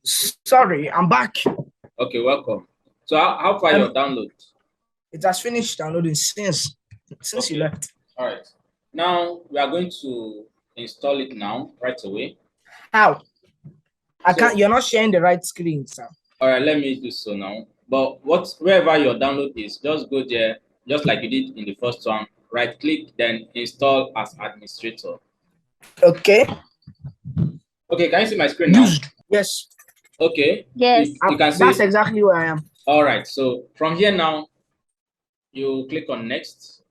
Sorry, I'm back. Okay, welcome. So how far your download? It has finished downloading since you left. All right. Now we are going to install it now right away. How? I can't. You're not sharing the right screen, sir. All right, let me do so now. But wherever your download is, just go there, just like you did in the first one. Right click, then install as administrator. Okay. Okay, can you see my screen now? Yes. Okay. Yes. You can see. That's exactly where I am. All right. So from here now, you click on next.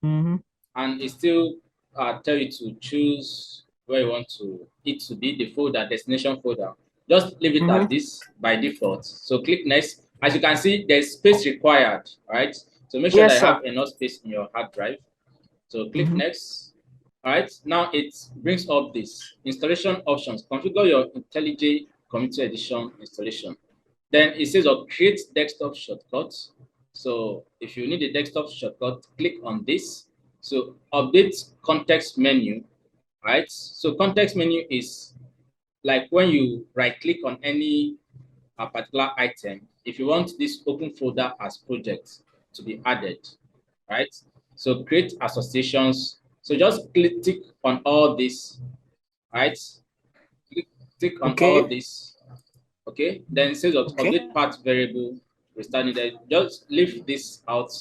And it still tell you to choose where you want it to be, the folder, destination folder. Just leave it as this by default. So click next. As you can see, there's space required, right? So make sure that you have enough space in your hard drive. So click next. All right. Now it brings up this installation options. Configure your IntelliJ Community Edition installation. Then it says create desktop shortcut. So if you need a desktop shortcut, click on this. So update context menu, right? So context menu is like when you right click on any particular item, if you want this open folder as project to be added, right? So create associations. So just click on all this, right? Click on all this. Okay, then it says update path variable restarting there. Just leave this out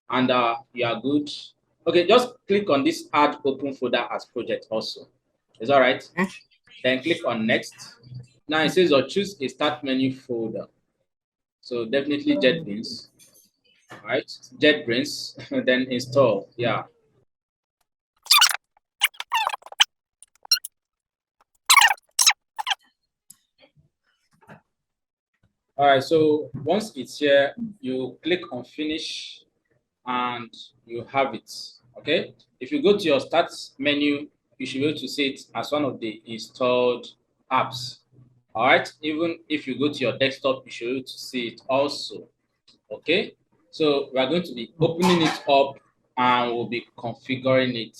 and you are good. Okay, just click on this add open folder as project also. Is all right? Then click on next. Now it says choose a start menu folder. So definitely JetBrains. All right, JetBrains, then install. Yeah. All right, so once it's here, you click on finish and you have it. Okay, if you go to your start menu, you should be able to see it as one of the installed apps. All right, even if you go to your desktop, you should be able to see it also. Okay, so we are going to be opening it up and we'll be configuring it.